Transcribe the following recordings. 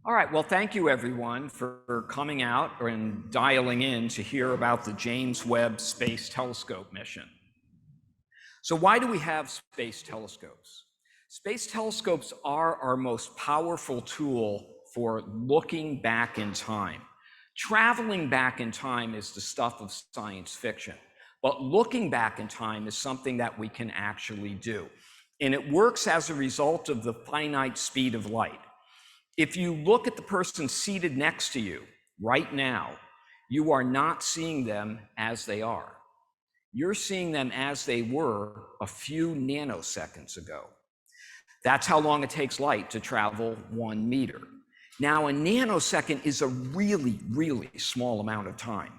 All right, well, thank you everyone for coming out and dialing in to hear about the James Webb Space Telescope mission. So why do we have space telescopes? Space telescopes are our most powerful tool for looking back in time. Traveling back in time is the stuff of science fiction, but looking back in time is something that we can actually do. And it works as a result of the finite speed of light. If you look at the person seated next to you right now, you are not seeing them as they are. You're seeing them as they were a few nanoseconds ago. That's how long it takes light to travel 1 meter. Now, a nanosecond is a really, really small amount of time.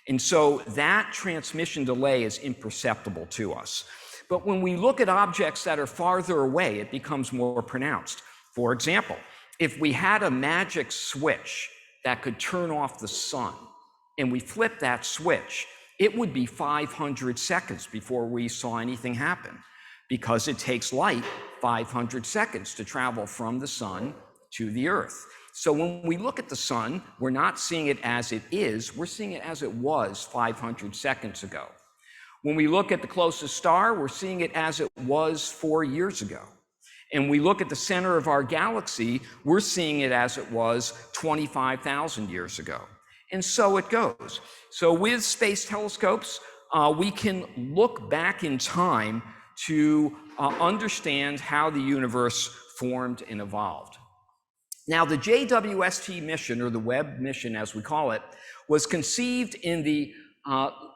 And so that transmission delay is imperceptible to us. But when we look at objects that are farther away, it becomes more pronounced. For example, if we had a magic switch that could turn off the sun and we flip that switch, it would be 500 seconds before we saw anything happen, because it takes light 500 seconds to travel from the sun to the earth. So when we look at the sun, we're not seeing it as it is, we're seeing it as it was 500 seconds ago. When we look at the closest star, we're seeing it as it was 4 years ago. And we look at the center of our galaxy, we're seeing it as it was 25,000 years ago. And so it goes. So with space telescopes, we can look back in time to understand how the universe formed and evolved. Now, the JWST mission, or the Webb mission as we call it, was conceived in the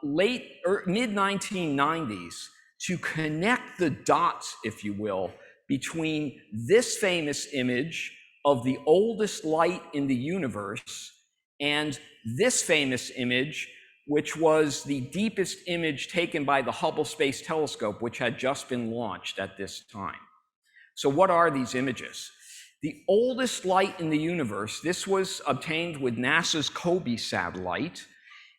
mid-1990s to connect the dots, if you will, between this famous image of the oldest light in the universe and this famous image, which was the deepest image taken by the Hubble Space Telescope, which had just been launched at this time. So what are these images? The oldest light in the universe, this was obtained with NASA's COBE satellite,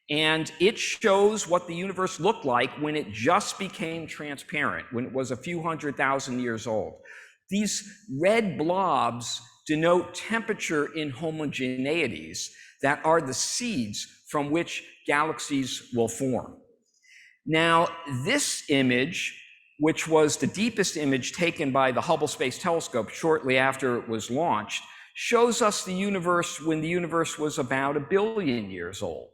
and it shows what the universe looked like when it just became transparent, when it was a few 100,000 years old. These red blobs denote temperature inhomogeneities that are the seeds from which galaxies will form. Now, this image, which was the deepest image taken by the Hubble Space Telescope shortly after it was launched, shows us the universe when the universe was about 1 billion years old.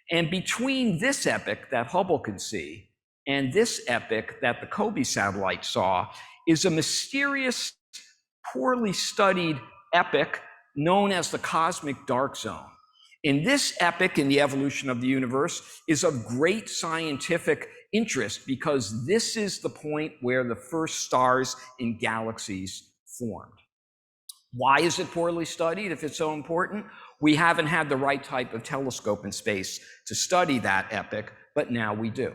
And between this epoch that Hubble could see and this epoch that the COBE satellite saw is a mysterious, poorly studied epoch known as the cosmic dark zone. In this epoch in the evolution of the universe is of great scientific interest because this is the point where the first stars and galaxies formed. Why is it poorly studied if it's so important? We haven't had the right type of telescope in space to study that epoch, but now we do.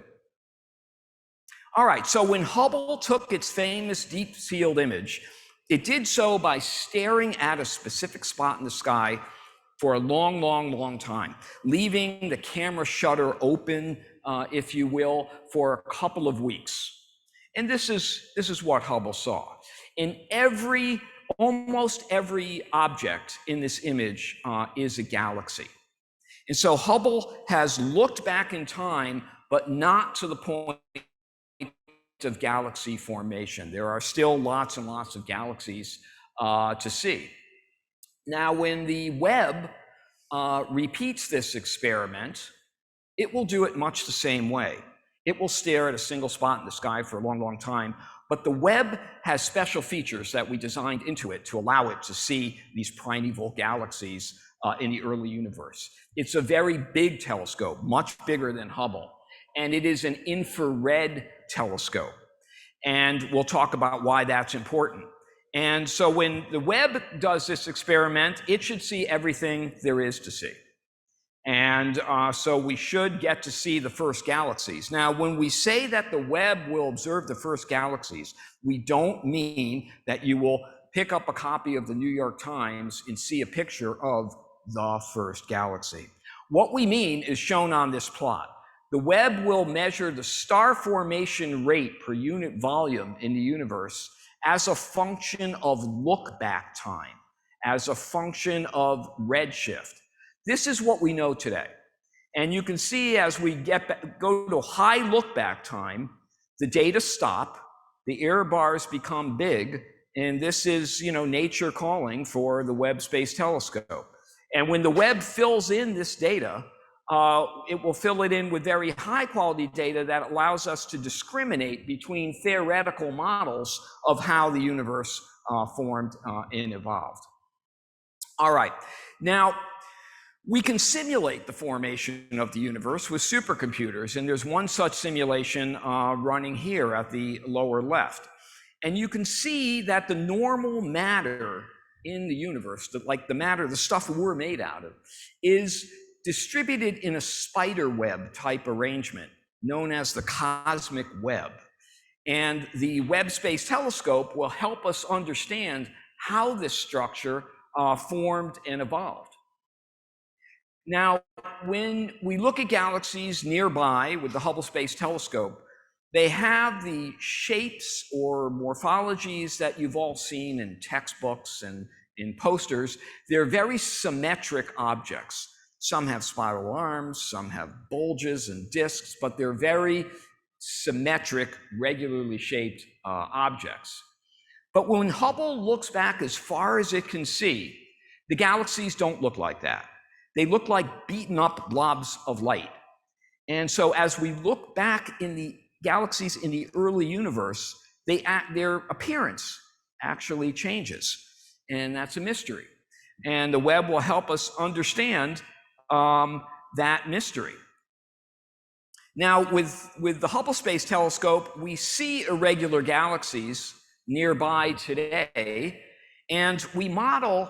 All right, so when Hubble took its famous deep field image, it did so by staring at a specific spot in the sky for a long, long, long time, leaving the camera shutter open, if you will, for a couple of weeks. And this is what Hubble saw. In almost every object in this image is a galaxy. And so Hubble has looked back in time, but not to the point of galaxy formation. There are still lots and lots of galaxies to see. Now, when the Webb repeats this experiment, it will do it much the same way. It will stare at a single spot in the sky for a long, long time, but the Webb has special features that we designed into it to allow it to see these primeval galaxies in the early universe. It's a very big telescope, much bigger than Hubble, and it is an infrared telescope. And we'll talk about why that's important. And so when the Webb does this experiment, it should see everything there is to see. And so we should get to see the first galaxies. Now, when we say that the Webb will observe the first galaxies, we don't mean that you will pick up a copy of the New York Times and see a picture of the first galaxy. What we mean is shown on this plot. The Webb will measure the star formation rate per unit volume in the universe as a function of look-back time, as a function of redshift. This is what we know today. And you can see as we go to high look back time, the data stop, the error bars become big, and this is, nature calling for the Webb Space Telescope. And when the Webb fills in this data, it will fill it in with very high quality data that allows us to discriminate between theoretical models of how the universe formed and evolved. All right, now we can simulate the formation of the universe with supercomputers, and there's one such simulation running here at the lower left. And you can see that the normal matter in the universe, like the matter, the stuff we're made out of, is distributed in a spider web type arrangement known as the cosmic web. And the Webb Space Telescope will help us understand how this structure formed and evolved. Now, when we look at galaxies nearby with the Hubble Space Telescope, they have the shapes or morphologies that you've all seen in textbooks and in posters. They're very symmetric objects. Some have spiral arms, some have bulges and disks, but they're very symmetric, regularly shaped objects. But when Hubble looks back as far as it can see, the galaxies don't look like that. They look like beaten up blobs of light. And so as we look back in the galaxies in the early universe, their appearance actually changes. And that's a mystery. And the Webb will help us understand that mystery. Now, with the Hubble Space Telescope, we see irregular galaxies nearby today, and we model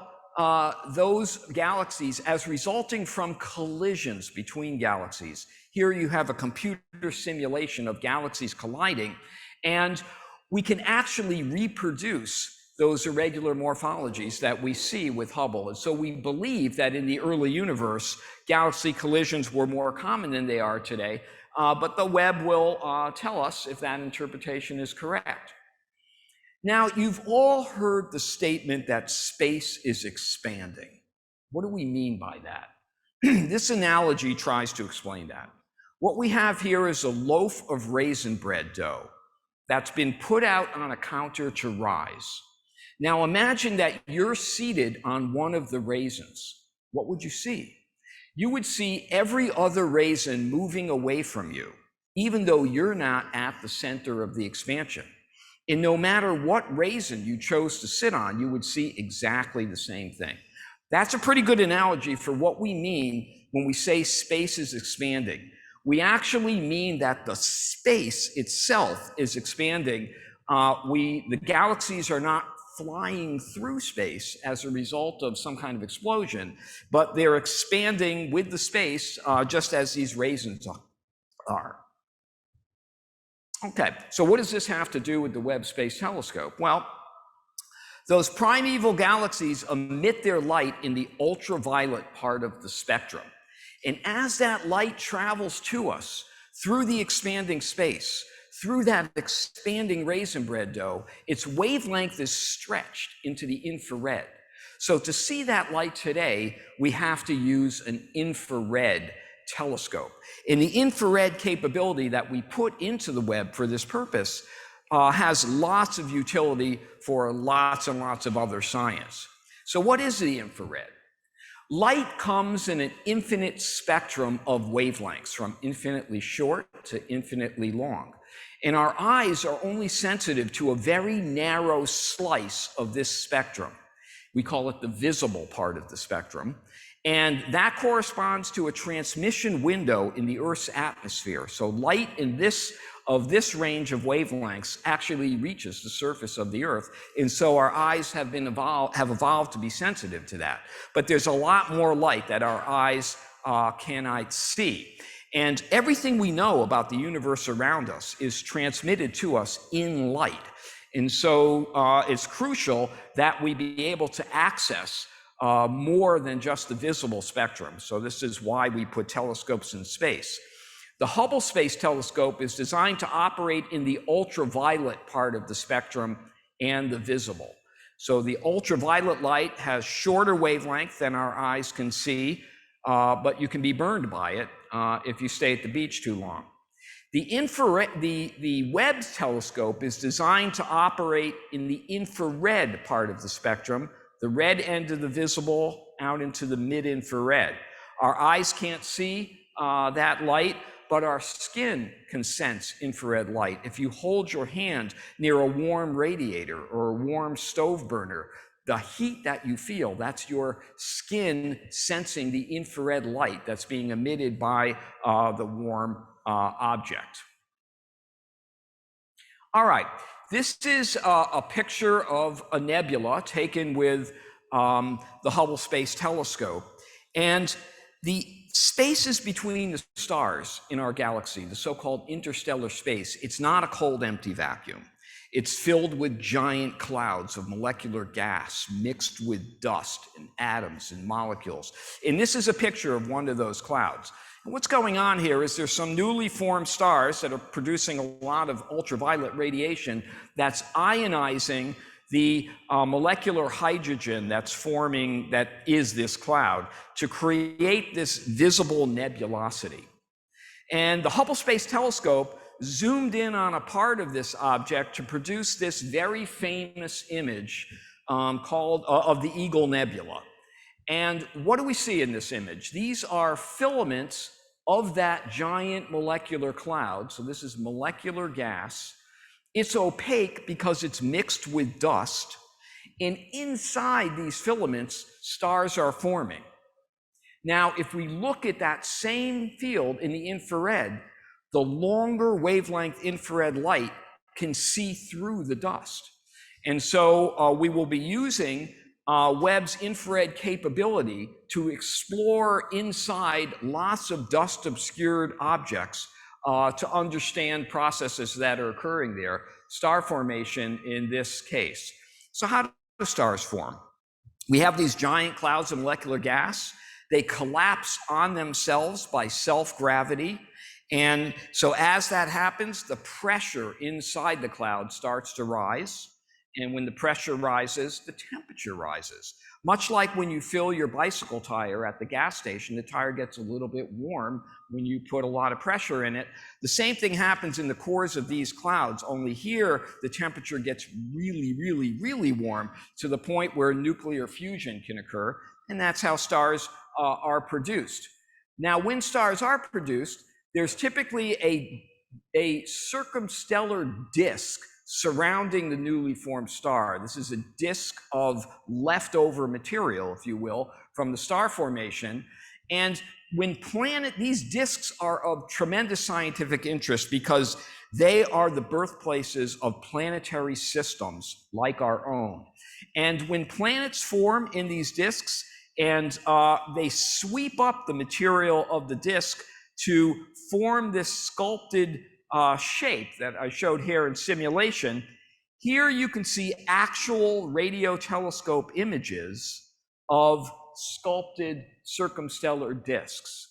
those galaxies as resulting from collisions between galaxies. Here you have a computer simulation of galaxies colliding, and we can actually reproduce those irregular morphologies that we see with Hubble. And so we believe that in the early universe, galaxy collisions were more common than they are today, but the Webb will tell us if that interpretation is correct. Now, you've all heard the statement that space is expanding. What do we mean by that? This analogy tries to explain that. What we have here is a loaf of raisin bread dough that's been put out on a counter to rise. Now imagine that you're seated on one of the raisins. What would you see? You would see every other raisin moving away from you, even though you're not at the center of the expansion. And no matter what raisin you chose to sit on, you would see exactly the same thing. That's a pretty good analogy for what we mean when we say space is expanding. We actually mean that the space itself is expanding. The galaxies are not flying through space as a result of some kind of explosion, but they're expanding with the space just as these raisins are. Okay, so what does this have to do with the Webb Space Telescope? Well, those primeval galaxies emit their light in the ultraviolet part of the spectrum. And as that light travels to us through the expanding space, through that expanding raisin bread dough, its wavelength is stretched into the infrared. So to see that light today, we have to use an infrared telescope. And the infrared capability that we put into the Webb for this purpose has lots of utility for lots and lots of other science. So what is the infrared? Light comes in an infinite spectrum of wavelengths, from infinitely short to infinitely long. And our eyes are only sensitive to a very narrow slice of this spectrum. We call it the visible part of the spectrum. And that corresponds to a transmission window in the Earth's atmosphere. So light in this range of wavelengths actually reaches the surface of the Earth. And so our eyes have evolved to be sensitive to that. But there's a lot more light that our eyes cannot see. And everything we know about the universe around us is transmitted to us in light. And so it's crucial that we be able to access more than just the visible spectrum. So this is why we put telescopes in space. The Hubble Space Telescope is designed to operate in the ultraviolet part of the spectrum and the visible. So the ultraviolet light has shorter wavelength than our eyes can see, but you can be burned by it if you stay at the beach too long. The Webb telescope is designed to operate in the infrared part of the spectrum, the red end of the visible out into the mid-infrared. Our eyes can't see that light, but our skin can sense infrared light. If you hold your hand near a warm radiator or a warm stove burner, the heat that you feel, that's your skin sensing the infrared light that's being emitted by the warm object. All right, this is a picture of a nebula taken with the Hubble Space Telescope. And the spaces between the stars in our galaxy, the so-called interstellar space, it's not a cold, empty vacuum. It's filled with giant clouds of molecular gas mixed with dust and atoms and molecules. And this is a picture of one of those clouds. And what's going on here is there's some newly formed stars that are producing a lot of ultraviolet radiation that's ionizing the molecular hydrogen that's forming, that is this cloud, to create this visible nebulosity. And the Hubble Space Telescope zoomed in on a part of this object to produce this very famous image called of the Eagle Nebula. And what do we see in this image? These are filaments of that giant molecular cloud. So this is molecular gas. It's opaque because it's mixed with dust. And inside these filaments, stars are forming. Now, if we look at that same field in the infrared, the longer wavelength infrared light can see through the dust. And so we will be using Webb's infrared capability to explore inside lots of dust-obscured objects to understand processes that are occurring there, star formation in this case. So how do stars form? We have these giant clouds of molecular gas. They collapse on themselves by self-gravity. And so as that happens, the pressure inside the cloud starts to rise. And when the pressure rises, the temperature rises. Much like when you fill your bicycle tire at the gas station, the tire gets a little bit warm when you put a lot of pressure in it. The same thing happens in the cores of these clouds, only here the temperature gets really, really, really warm to the point where nuclear fusion can occur. And that's how stars are produced. Now, when stars are produced, there's typically a circumstellar disk surrounding the newly formed star. This is a disk of leftover material, if you will, from the star formation. And when these disks are of tremendous scientific interest because they are the birthplaces of planetary systems like our own. And when planets form in these disks and they sweep up the material of the disk to form this sculpted shape that I showed here in simulation, here you can see actual radio telescope images of sculpted circumstellar disks.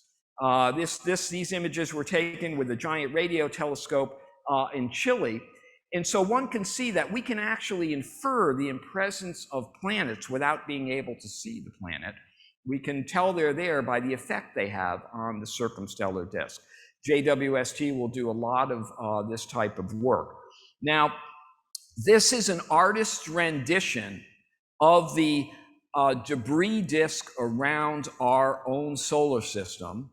These images were taken with a giant radio telescope in Chile. And so one can see that we can actually infer the presence of planets without being able to see the planet. We can tell they're there by the effect they have on the circumstellar disk. JWST will do a lot of this type of work. Now, this is an artist's rendition of the debris disk around our own solar system,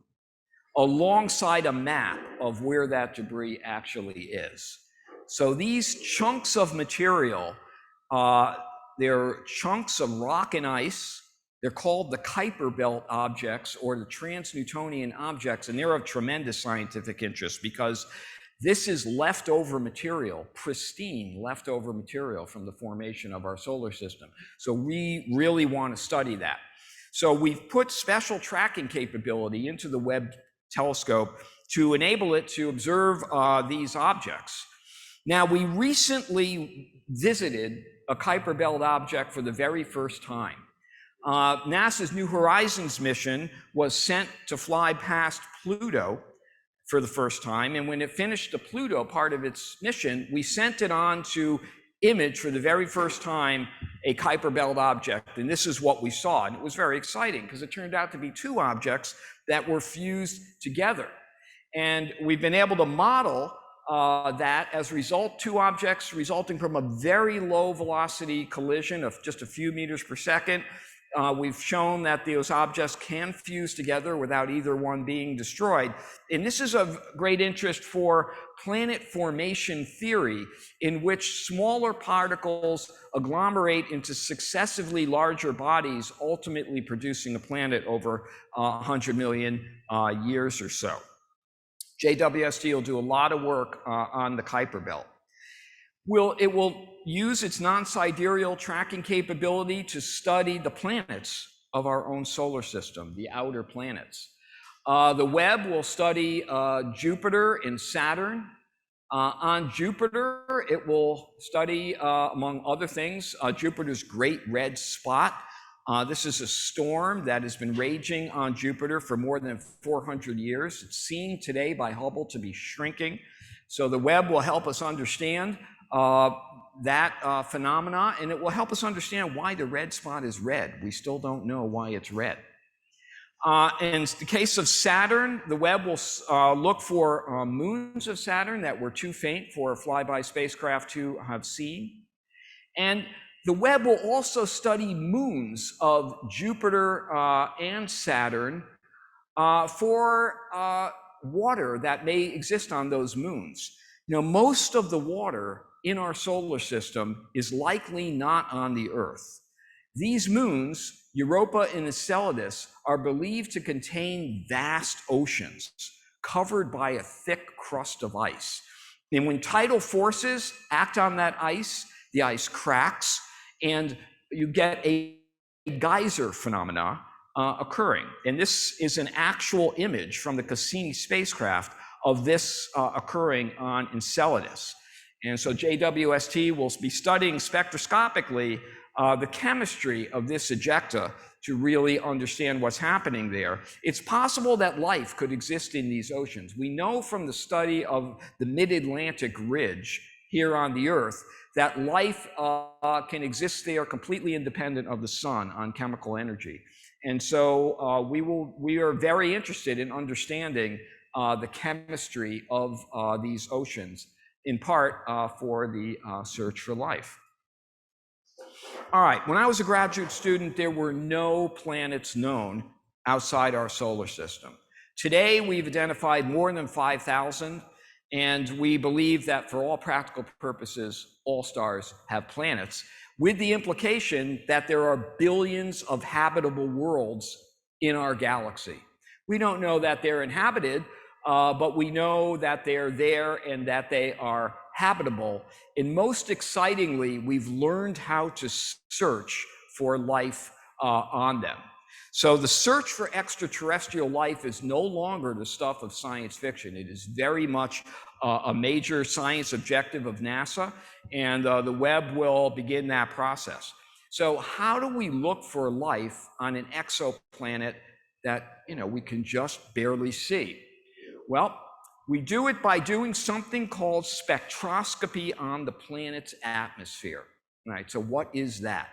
alongside a map of where that debris actually is. So these chunks of material, they're chunks of rock and ice. They're called the Kuiper Belt objects or the trans-Newtonian objects, and they're of tremendous scientific interest because this is leftover material, pristine leftover material from the formation of our solar system. So we really want to study that. So we've put special tracking capability into the Webb telescope to enable it to observe these objects. Now, we recently visited a Kuiper Belt object for the very first time. NASA's New Horizons mission was sent to fly past Pluto for the first time. And when it finished the Pluto part of its mission, we sent it on to image for the very first time a Kuiper Belt object. And this is what we saw. And it was very exciting because it turned out to be two objects that were fused together. And we've been able to model that as a result, two objects resulting from a very low velocity collision of just a few meters per second. We've shown that those objects can fuse together without either one being destroyed. And this is of great interest for planet formation theory, in which smaller particles agglomerate into successively larger bodies, ultimately producing a planet over 100 million years or so. JWST will do a lot of work on the Kuiper Belt. It will use its non-sidereal tracking capability to study the planets of our own solar system, the outer planets. The Webb will study Jupiter and Saturn. On Jupiter, it will study, among other things, Jupiter's Great Red Spot. This is a storm that has been raging on Jupiter for more than 400 years. It's seen today by Hubble to be shrinking. So the Webb will help us understand that phenomena, and it will help us understand why the red spot is red. We still don't know why it's red. In the case of Saturn, the Webb will look for moons of Saturn that were too faint for a flyby spacecraft to have seen. And the Webb will also study moons of Jupiter and Saturn for water that may exist on those moons. Now, most of the water in our solar system is likely not on the Earth. These moons, Europa and Enceladus, are believed to contain vast oceans covered by a thick crust of ice. And when tidal forces act on that ice, the ice cracks, and you get a geyser phenomena occurring. And this is an actual image from the Cassini spacecraft of this occurring on Enceladus. And so JWST will be studying spectroscopically the chemistry of this ejecta to really understand what's happening there. It's possible that life could exist in these oceans. We know from the study of the mid-Atlantic ridge here on the Earth that life can exist there completely independent of the sun on chemical energy. And so we are very interested in understanding the chemistry of these oceans, in part for the search for life. All right, when I was a graduate student, there were no planets known outside our solar system. Today, we've identified more than 5,000, and we believe that for all practical purposes, all stars have planets, with the implication that there are billions of habitable worlds in our galaxy. We don't know that they're inhabited, but we know that they're there and that they are habitable. And most excitingly, we've learned how to search for life on them. So the search for extraterrestrial life is no longer the stuff of science fiction. It is very much a major science objective of NASA, and the Webb will begin that process. So how do we look for life on an exoplanet that we can just barely see? Well, we do it by doing something called spectroscopy on the planet's atmosphere. Right, so what is that?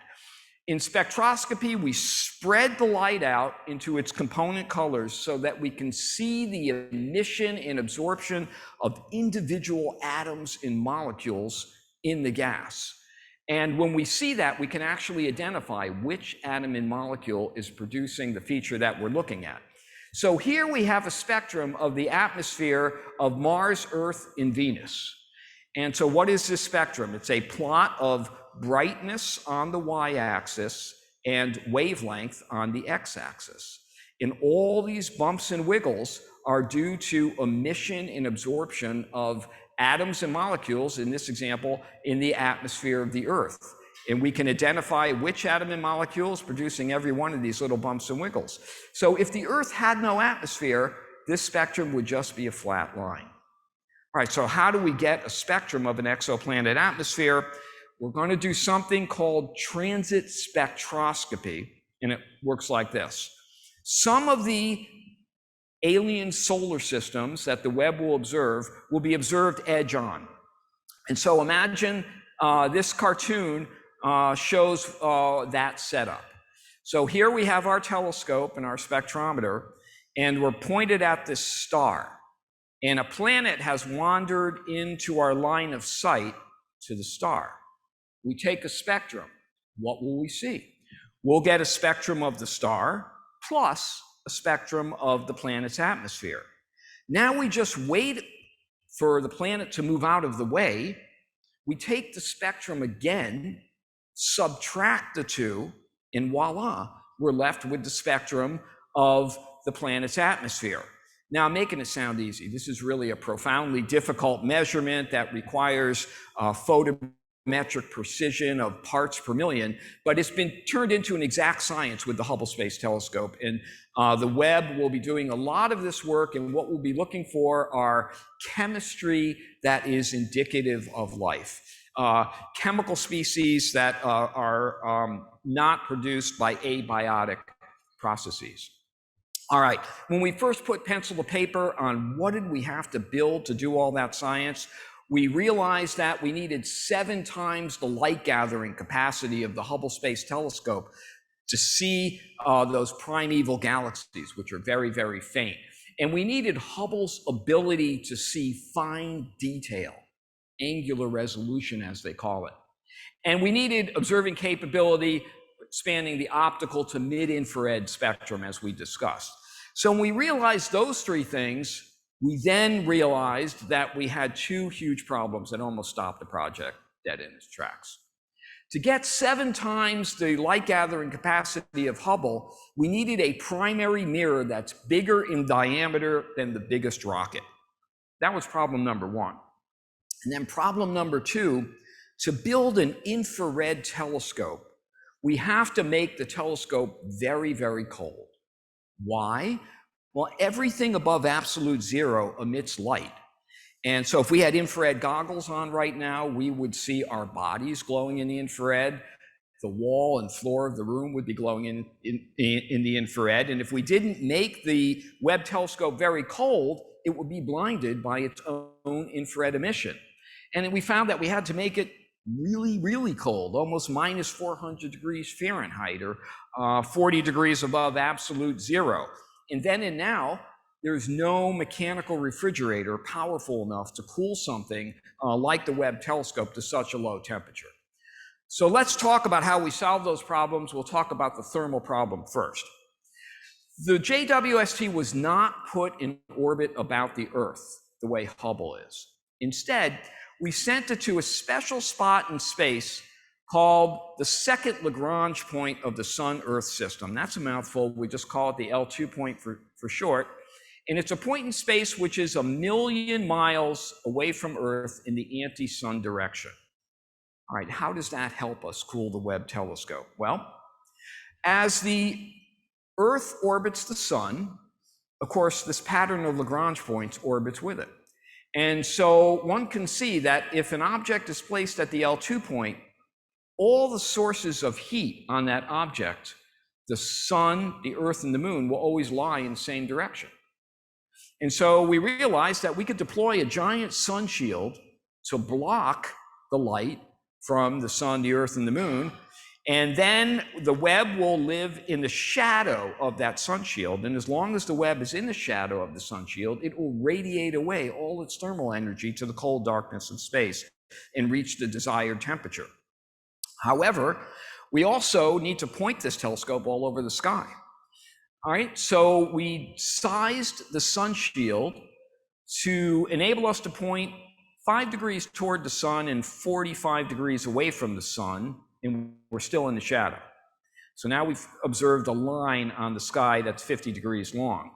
In spectroscopy, we spread the light out into its component colors so that we can see the emission and absorption of individual atoms and molecules in the gas. And when we see that, we can actually identify which atom and molecule is producing the feature that we're looking at. So here we have a spectrum of the atmosphere of Mars, Earth, and Venus. And so what is this spectrum? It's a plot of brightness on the y-axis and wavelength on the x-axis. And all these bumps and wiggles are due to emission and absorption of atoms and molecules, in this example, in the atmosphere of the Earth. And we can identify which atom and molecule is producing every one of these little bumps and wiggles. So if the Earth had no atmosphere, this spectrum would just be a flat line. All right, so how do we get a spectrum of an exoplanet atmosphere? We're going to do something called transit spectroscopy, and it works like this. Some of the alien solar systems that the Webb will observe will be observed edge on. And so imagine this cartoon shows that setup. So here we have our telescope and our spectrometer, and we're pointed at this star. And a planet has wandered into our line of sight to the star. We take a spectrum. What will we see? We'll get a spectrum of the star plus a spectrum of the planet's atmosphere. Now we just wait for the planet to move out of the way. We take the spectrum again, subtract the two, and voila, we're left with the spectrum of the planet's atmosphere. Now, I'm making it sound easy. This is really a profoundly difficult measurement that requires photometric precision of parts per million, but it's been turned into an exact science with the Hubble Space Telescope. And the Webb will be doing a lot of this work, and what we'll be looking for are chemistry that is indicative of life. Chemical species that are not produced by abiotic processes. All right, when we first put pencil to paper on what did we have to build to do all that science, we realized that we needed 7 times the light gathering capacity of the Hubble Space Telescope to see those primeval galaxies, which are very, very faint. And we needed Hubble's ability to see fine detail, angular resolution, as they call it. And we needed observing capability spanning the optical to mid-infrared spectrum, as we discussed. So when we realized those 3 things, we then realized that we had 2 huge problems that almost stopped the project dead in its tracks. To get 7 times the light gathering capacity of Hubble, we needed a primary mirror that's bigger in diameter than the biggest rocket. That was problem number 1. And then problem number 2, to build an infrared telescope, we have to make the telescope very, very cold. Why? Well, everything above absolute zero emits light. And so if we had infrared goggles on right now, we would see our bodies glowing in the infrared. The wall and floor of the room would be glowing in the infrared. And if we didn't make the Webb telescope very cold, it would be blinded by its own infrared emission. And we found that we had to make it really, really cold, almost minus 400 degrees Fahrenheit, or 40 degrees above absolute zero. And then and now, there's no mechanical refrigerator powerful enough to cool something like the Webb telescope to such a low temperature. So let's talk about how we solve those problems. We'll talk about the thermal problem first. The JWST was not put in orbit about the Earth the way Hubble is. Instead, we sent it to a special spot in space called the second Lagrange point of the Sun-Earth system. That's a mouthful. We just call it the L2 point for short. And it's a point in space which is 1 million miles away from Earth in the anti-sun direction. All right, how does that help us cool the Webb telescope? Well, as the Earth orbits the sun, of course, this pattern of Lagrange points orbits with it. And so one can see that if an object is placed at the L2 point, all the sources of heat on that object, the sun, the Earth, and the moon, will always lie in the same direction. And so we realized that we could deploy a giant sun shield to block the light from the sun, the Earth, and the moon. And then the Webb will live in the shadow of that sun shield. And as long as the Webb is in the shadow of the sun shield, it will radiate away all its thermal energy to the cold darkness of space and reach the desired temperature. However, we also need to point this telescope all over the sky. All right, so we sized the sun shield to enable us to point 5 degrees toward the sun and 45 degrees away from the sun, and we're still in the shadow. So now we've observed a line on the sky that's 50 degrees long.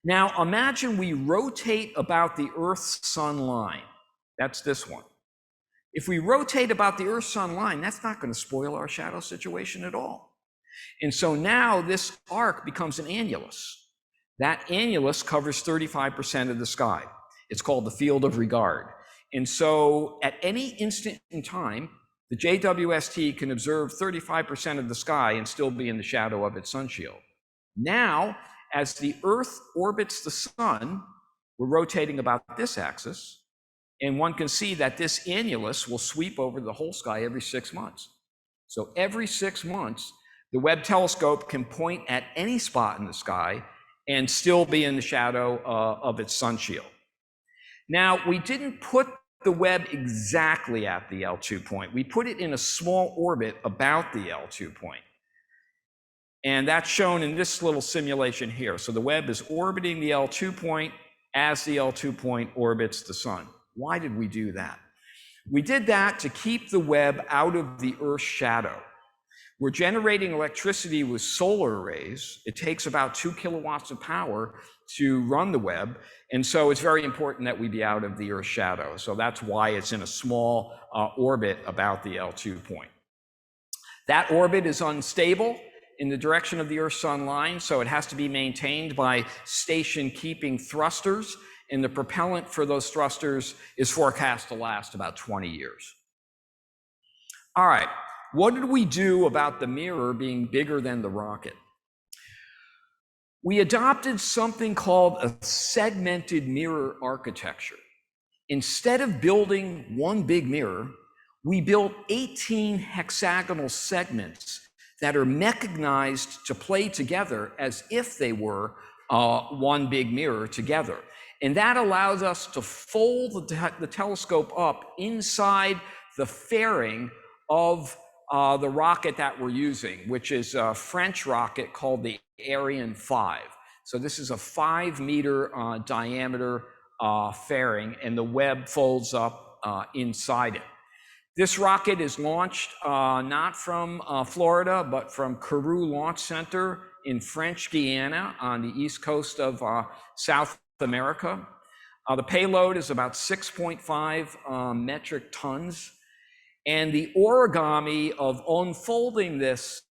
Now imagine we rotate about the Earth-Sun line. That's this one. If we rotate about the Earth-Sun line, that's not going to spoil our shadow situation at all. And so now this arc becomes an annulus. That annulus covers 35% of the sky. It's called the field of regard. And so at any instant in time, the JWST can observe 35% of the sky and still be in the shadow of its sun shield. Now, as the Earth orbits the sun, we're rotating about this axis, and one can see that this annulus will sweep over the whole sky every 6 months. So every 6 months, the Webb telescope can point at any spot in the sky and still be in the shadow of its sun shield. Now, we didn't put the Webb exactly at the L2 point. We put it in a small orbit about the L2 point. And that's shown in this little simulation here. So the Webb is orbiting the L2 point as the L2 point orbits the sun. Why did we do that? We did that to keep the Webb out of the Earth's shadow. We're generating electricity with solar arrays. It takes about 2 kilowatts of power to run the Webb. And so it's very important that we be out of the Earth's shadow. So that's why it's in a small orbit about the L2 point. That orbit is unstable in the direction of the Earth-Sun line, so it has to be maintained by station-keeping thrusters, and the propellant for those thrusters is forecast to last about 20 years. All right, what did we do about the mirror being bigger than the rocket? We adopted something called a segmented mirror architecture. Instead of building one big mirror, we built 18 hexagonal segments that are mechanized to play together as if they were one big mirror together. And that allows us to fold the telescope up inside the fairing of the rocket that we're using, which is a French rocket called the Ariane 5. So this is a 5-meter diameter fairing, and the Webb folds up inside it. This rocket is launched not from Florida, but from Kourou Launch Center in French Guiana on the east coast of South America. The payload is about 6.5 metric tons. And the origami of unfolding this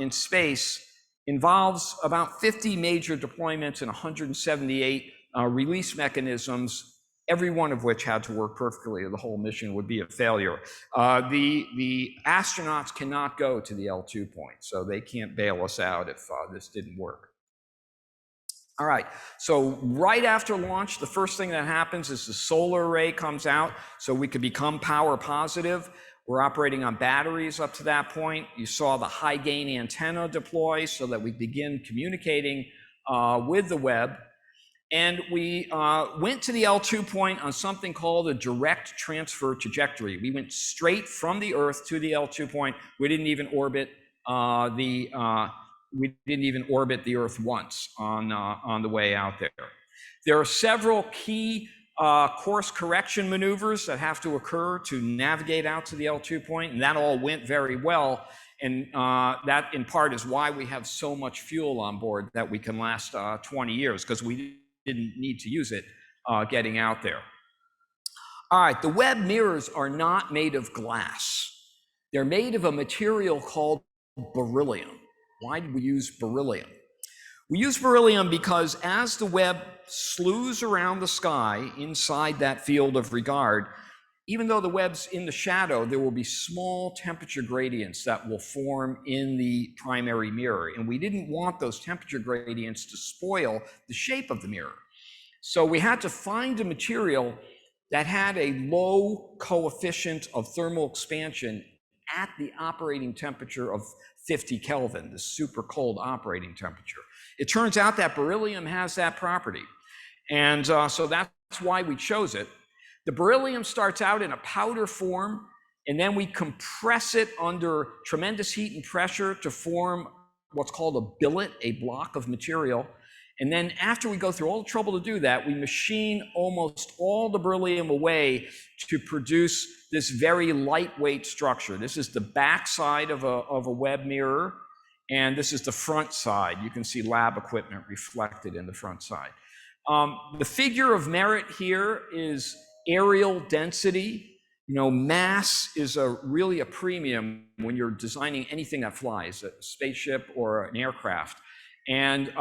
in space involves about 50 major deployments and 178 release mechanisms, every one of which had to work perfectly, or the whole mission would be a failure. The astronauts cannot go to the L2 point, so they can't bail us out if this didn't work. All right, so right after launch, the first thing that happens is the solar array comes out, so we could become power positive. We're operating on batteries up to that point. You saw the high gain antenna deploy so that we begin communicating with the Webb. And we went to the L2 point on something called a direct transfer trajectory. We went straight from the Earth to the L2 point. We didn't even orbit the Earth once on the way out there. There are several key course correction maneuvers that have to occur to navigate out to the L2 point, and that all went very well. And that in part is why we have so much fuel on board that we can last 20 years, because we didn't need to use it getting out there. All right, the Webb mirrors are not made of glass. They're made of a material called beryllium. Why did we use beryllium? We use beryllium because as the Webb slews around the sky inside that field of regard, even though the Webb's in the shadow, there will be small temperature gradients that will form in the primary mirror. And we didn't want those temperature gradients to spoil the shape of the mirror. So we had to find a material that had a low coefficient of thermal expansion at the operating temperature of 50 Kelvin, the super cold operating temperature. It turns out that beryllium has that property. And so that's why we chose it. The beryllium starts out in a powder form, and then we compress it under tremendous heat and pressure to form what's called a billet, a block of material. And then after we go through all the trouble to do that, we machine almost all the beryllium away to produce this very lightweight structure. This is the back side of a Webb mirror, and this is the front side. You can see lab equipment reflected in the front side. The figure of merit here is aerial density. You know, mass is really a premium when you're designing anything that flies, a spaceship or an aircraft. And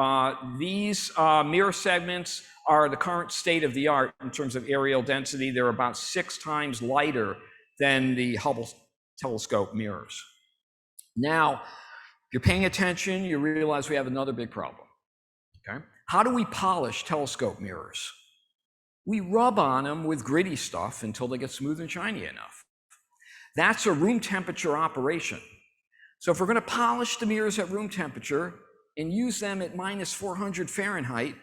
these mirror segments are the current state of the art in terms of aerial density. They're about 6 times lighter than the Hubble telescope mirrors. Now, if you're paying attention, you realize we have another big problem. Okay? How do we polish telescope mirrors? We rub on them with gritty stuff until they get smooth and shiny enough. That's a room temperature operation. So if we're going to polish the mirrors at room temperature and use them at minus 400 Fahrenheit,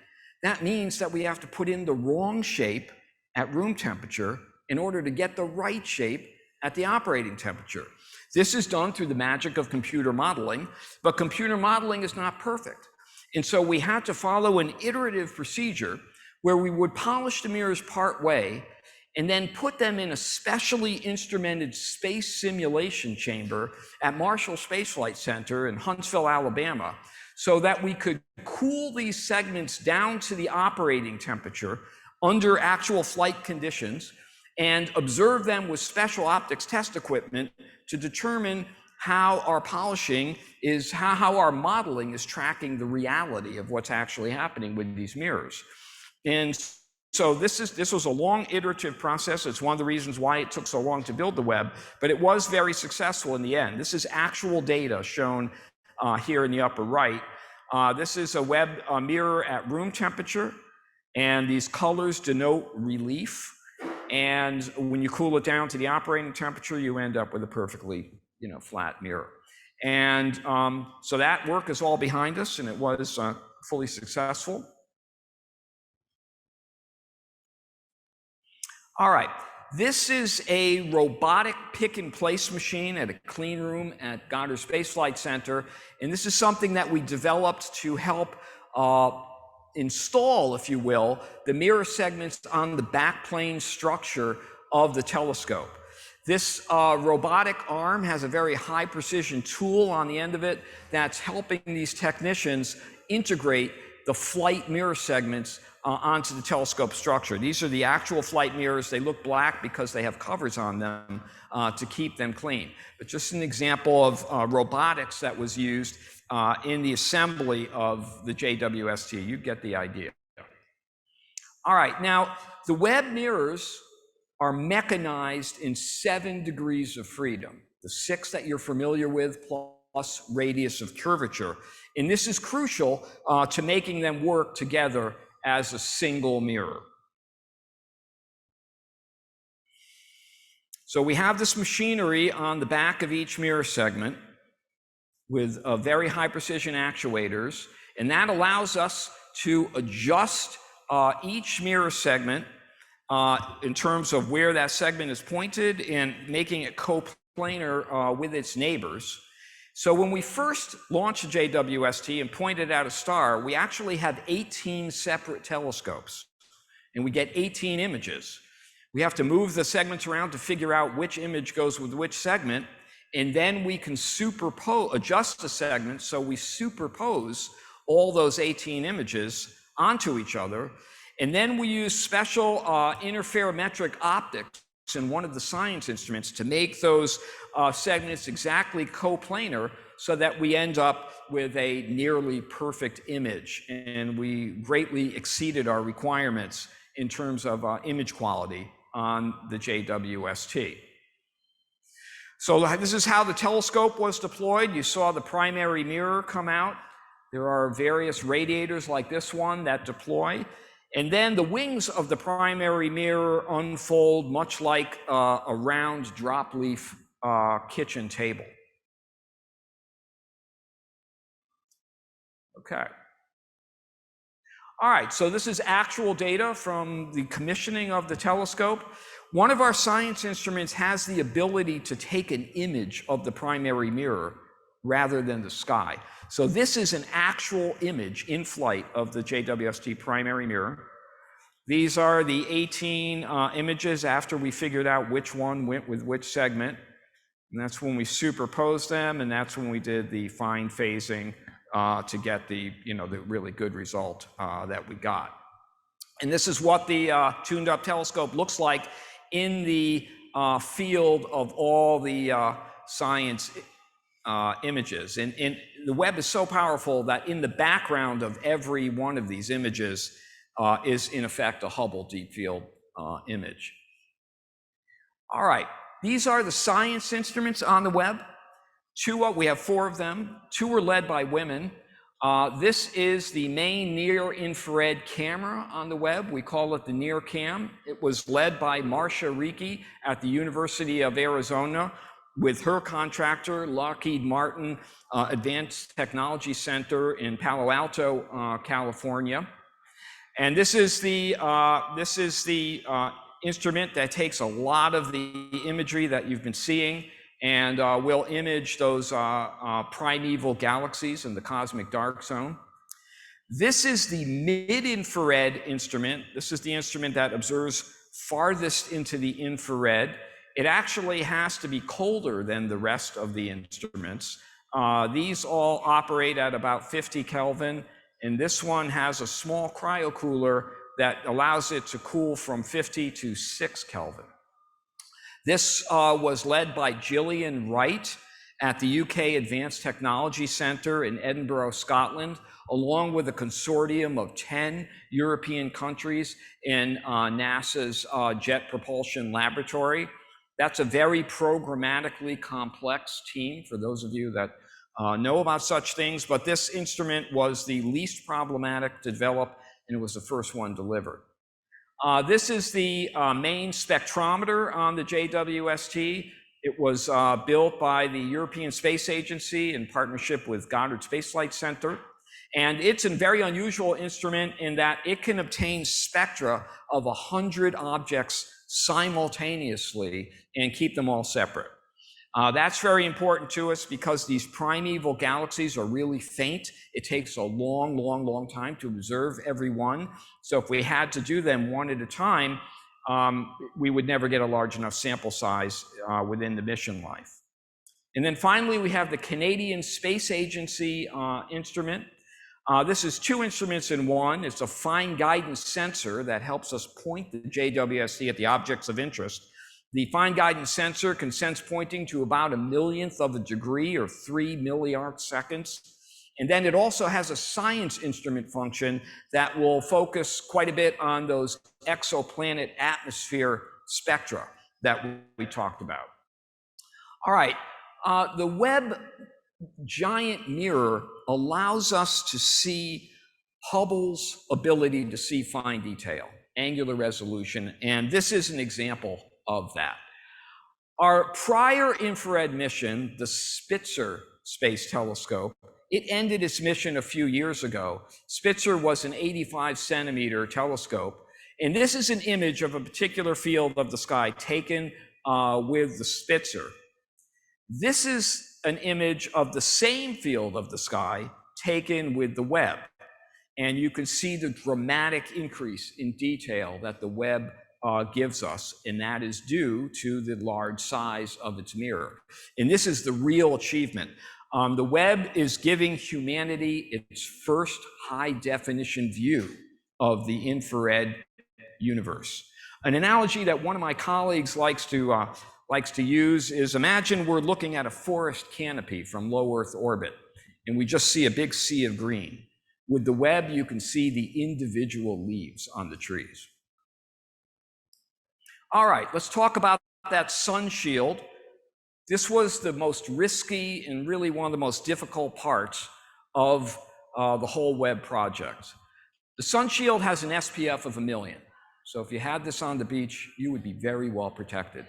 that means that we have to put in the wrong shape at room temperature in order to get the right shape at the operating temperature. This is done through the magic of computer modeling, but computer modeling is not perfect. And so we had to follow an iterative procedure where we would polish the mirrors part way and then put them in a specially instrumented space simulation chamber at Marshall Space Flight Center in Huntsville, Alabama, so that we could cool these segments down to the operating temperature under actual flight conditions and observe them with special optics test equipment to determine how our polishing is, how our modeling is tracking the reality of what's actually happening with these mirrors. And so this was a long iterative process. It's one of the reasons why it took so long to build the Webb, but it was very successful in the end. This is actual data shown here in the upper right. This is a Webb mirror at room temperature, and these colors denote relief. And when you cool it down to the operating temperature, you end up with a perfectly, flat mirror. And so that work is all behind us, and it was fully successful. All right, this is a robotic pick-and-place machine at a clean room at Goddard Space Flight Center, and this is something that we developed to help install, if you will, the mirror segments on the backplane structure of the telescope. This robotic arm has a very high precision tool on the end of it that's helping these technicians integrate the flight mirror segments onto the telescope structure. These are the actual flight mirrors. They look black because they have covers on them to keep them clean. But just an example of robotics that was used in the assembly of the JWST. You get the idea. All right, now the Webb mirrors are mechanized in 7 degrees of freedom. The 6 that you're familiar with plus radius of curvature. And this is crucial to making them work together as a single mirror. So we have this machinery on the back of each mirror segment with very high precision actuators, and that allows us to adjust each mirror segment in terms of where that segment is pointed and making it coplanar with its neighbors. So when we first launched the JWST and pointed at a star, we actually have 18 separate telescopes, and we get 18 images. We have to move the segments around to figure out which image goes with which segment, and then we can adjust the segments so we superpose all those 18 images onto each other. And then we use special interferometric optics in one of the science instruments to make those segments exactly coplanar so that we end up with a nearly perfect image. And we greatly exceeded our requirements in terms of image quality on the JWST. So this is how the telescope was deployed. You saw the primary mirror come out. There are various radiators like this one that deploy. And then the wings of the primary mirror unfold much like a round drop leaf kitchen table. Okay. All right, so this is actual data from the commissioning of the telescope. One of our science instruments has the ability to take an image of the primary mirror rather than the sky. So this is an actual image in flight of the JWST primary mirror. These are the 18 images after we figured out which one went with which segment. And that's when we superposed them, and that's when we did the fine phasing to get the really good result that we got. And this is what the tuned up telescope looks like in the field of all the science images. And the Webb is so powerful that in the background of every one of these images is in effect a Hubble deep field image. All right, these are the science instruments on the Webb. We have 4 of them. 2 are led by women. This is the main near-infrared camera on the Webb. We call it the NIRCam. It was led by Marcia Ricci at the University of Arizona with her contractor, Lockheed Martin Advanced Technology Center in Palo Alto, California. And this is the instrument that takes a lot of the imagery that you've been seeing and will image those primeval galaxies in the cosmic dark zone. This is the mid-infrared instrument. This is the instrument that observes farthest into the infrared. It actually has to be colder than the rest of the instruments. These all operate at about 50 Kelvin, and this one has a small cryocooler that allows it to cool from 50 to 6 Kelvin. This was led by Gillian Wright at the UK Advanced Technology Centre in Edinburgh, Scotland, along with a consortium of 10 European countries in NASA's Jet Propulsion Laboratory. That's a very programmatically complex team, for those of you that know about such things, but this instrument was the least problematic to develop, and it was the first one delivered. This is the main spectrometer on the JWST. It was built by the European Space Agency in partnership with Goddard Space Flight Center. And it's a very unusual instrument in that it can obtain spectra of 100 objects simultaneously and keep them all separate. That's very important to us because these primeval galaxies are really faint. It takes a long time to observe every one. So if we had to do them one at a time, we would never get a large enough sample size within the mission life. And then finally, we have the Canadian Space Agency instrument. This is two instruments in one. It's a fine guidance sensor that helps us point the JWST at the objects of interest. The fine guidance sensor can sense pointing to about 1/1,000,000th of a degree or 3 milliarc seconds. And then it also has a science instrument function that will focus quite a bit on those exoplanet atmosphere spectra that we talked about. All right, the Webb giant mirror allows us to see Hubble's ability to see fine detail, angular resolution, and this is an example of that. Our prior infrared mission, the Spitzer Space Telescope, it ended its mission a few years ago. Spitzer was an 85-centimeter telescope, and this is an image of a particular field of the sky taken with the Spitzer. This is an image of the same field of the sky taken with the Webb, and you can see the dramatic increase in detail that the Webb gives us, and that is due to the large size of its mirror. And this is the real achievement. The Webb is giving humanity its first high-definition view of the infrared universe. An analogy that one of my colleagues likes to use is, imagine we're looking at a forest canopy from low Earth orbit, and we just see a big sea of green. With the Webb, you can see the individual leaves on the trees. All right, let's talk about that sun shield. This was the most risky and really one of the most difficult parts of the whole Webb project. The sun shield has an SPF of 1,000,000. So if you had this on the beach, you would be very well protected.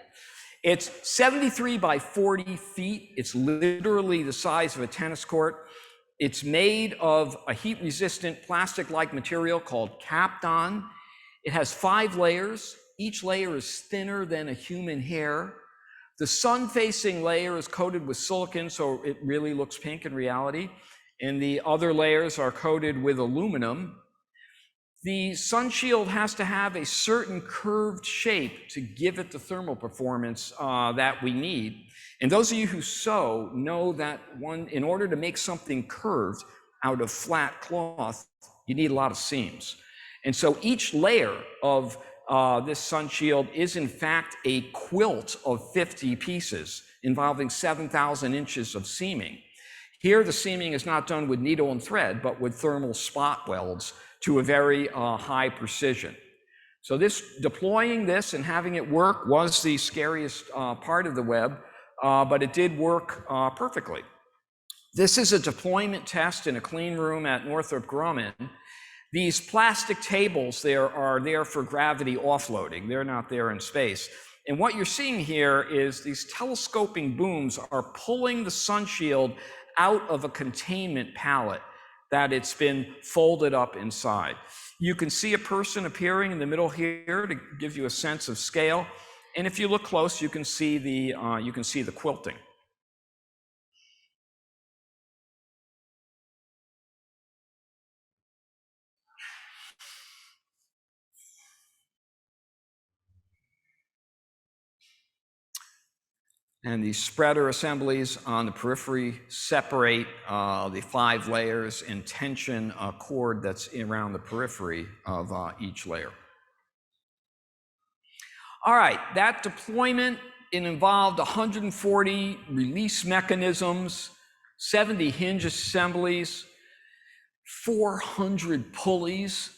It's 73 by 40 feet. It's literally the size of a tennis court. It's made of a heat-resistant plastic-like material called Kapton. It has 5 layers. Each layer is thinner than a human hair. The sun-facing layer is coated with silicon, so it really looks pink in reality. And the other layers are coated with aluminum. The sun shield has to have a certain curved shape to give it the thermal performance that we need. And those of you who sew know that in order to make something curved out of flat cloth, you need a lot of seams. And so each layer of this sun shield is in fact a quilt of 50 pieces involving 7,000 inches of seaming. Here, the seaming is not done with needle and thread, but with thermal spot welds to a very high precision. So deploying this and having it work was the scariest part of the Webb, but it did work perfectly. This is a deployment test in a clean room at Northrop Grumman. These plastic tables there are there for gravity offloading. They're not there in space. And what you're seeing here is these telescoping booms are pulling the sun shield out of a containment pallet that it's been folded up inside. You can see a person appearing in the middle here to give you a sense of scale. And if you look close, you can see the quilting. And these spreader assemblies on the periphery separate the 5 layers and tension a cord that's around the periphery of each layer. All right, that deployment, it involved 140 release mechanisms, 70 hinge assemblies, 400 pulleys,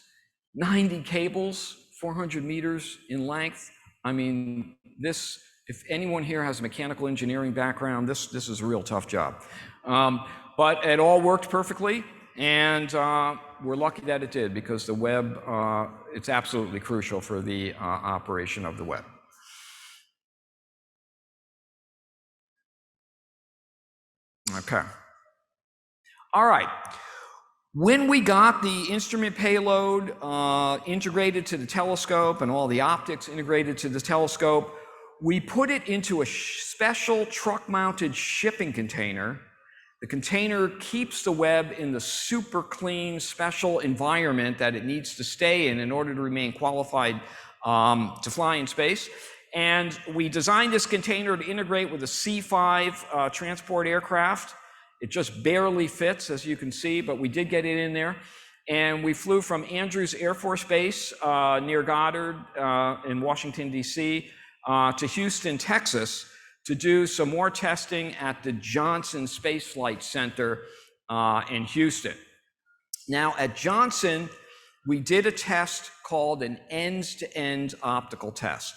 90 cables, 400 meters in length. I mean, this, if anyone here has a mechanical engineering background, this is a real tough job. But it all worked perfectly, and we're lucky that it did, because the Webb, it's absolutely crucial for the operation of the Webb. Okay. All right. When we got the instrument payload integrated to the telescope and all the optics integrated to the telescope, we put it into a special truck-mounted shipping container. The container keeps the Webb in the super clean, special environment that it needs to stay in order to remain qualified to fly in space. And we designed this container to integrate with a C-5 transport aircraft. It just barely fits, as you can see, but we did get it in there. And we flew from Andrews Air Force Base near Goddard in Washington, D.C., to Houston, Texas, to do some more testing at the Johnson Space Flight Center in Houston. Now, at Johnson, we did a test called an end-to-end optical test.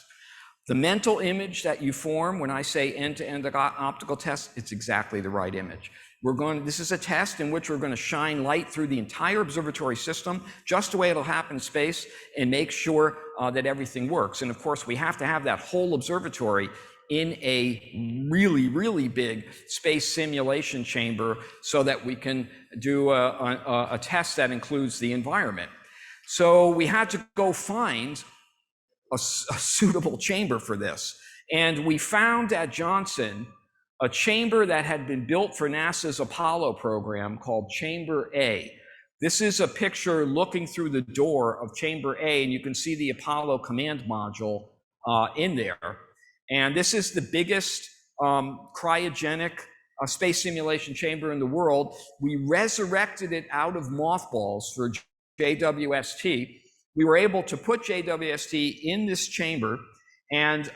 The mental image that you form when I say end-to-end optical test, it's exactly the right image. This is a test in which we're going to shine light through the entire observatory system, just the way it'll happen in space, and make sure that everything works. And of course, we have to have that whole observatory in a really, really big space simulation chamber so that we can do a test that includes the environment. So we had to go find a suitable chamber for this. And we found at Johnson a chamber that had been built for NASA's Apollo program called Chamber A. This is a picture looking through the door of Chamber A, and you can see the Apollo command module in there. And this is the biggest cryogenic space simulation chamber in the world. We resurrected it out of mothballs for JWST. We were able to put JWST in this chamber and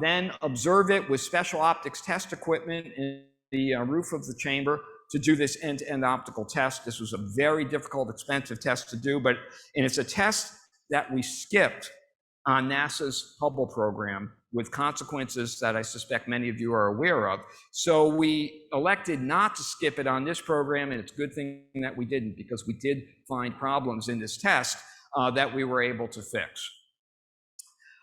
then observe it with special optics test equipment in the roof of the chamber to do this end-to-end optical test. This was a very difficult, expensive test to do, and it's a test that we skipped on NASA's Hubble program with consequences that I suspect many of you are aware of. So we elected not to skip it on this program, and it's a good thing that we didn't, because we did find problems in this test that we were able to fix.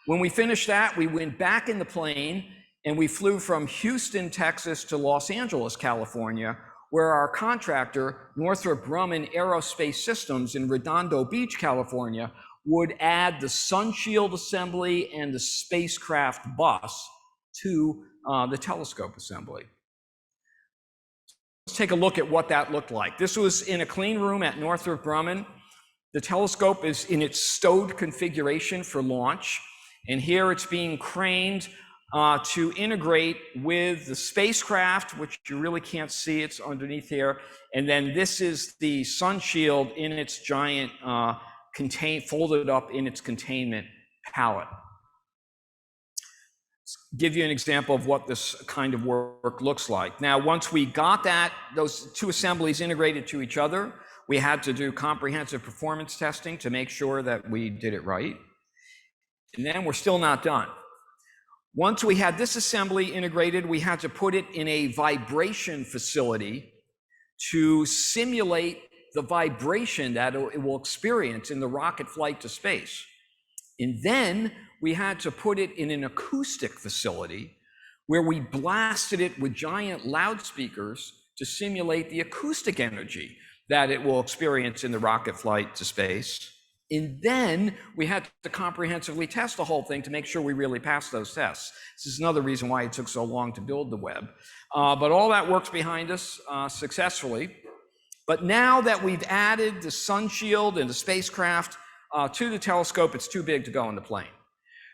When we finished that, we went back in the plane and we flew from Houston, Texas to Los Angeles, California, where our contractor, Northrop Grumman Aerospace Systems in Redondo Beach, California, would add the sun shield assembly and the spacecraft bus to the telescope assembly. Let's take a look at what that looked like. This was in a clean room at Northrop Grumman. The telescope is in its stowed configuration for launch. And here it's being craned to integrate with the spacecraft, which you really can't see, it's underneath here. And then this is the sun shield in its giant, folded up in its containment pallet. Give you an example of what this kind of work looks like. Now, once we got those two assemblies integrated to each other, we had to do comprehensive performance testing to make sure that we did it right. And then we're still not done. Once we had this assembly integrated, we had to put it in a vibration facility to simulate the vibration that it will experience in the rocket flight to space. And then we had to put it in an acoustic facility where we blasted it with giant loudspeakers to simulate the acoustic energy that it will experience in the rocket flight to space. And then we had to comprehensively test the whole thing to make sure we really passed those tests. This is another reason why it took so long to build the Webb. But all that work's behind us successfully. But now that we've added the sun shield and the spacecraft to the telescope, it's too big to go in the plane.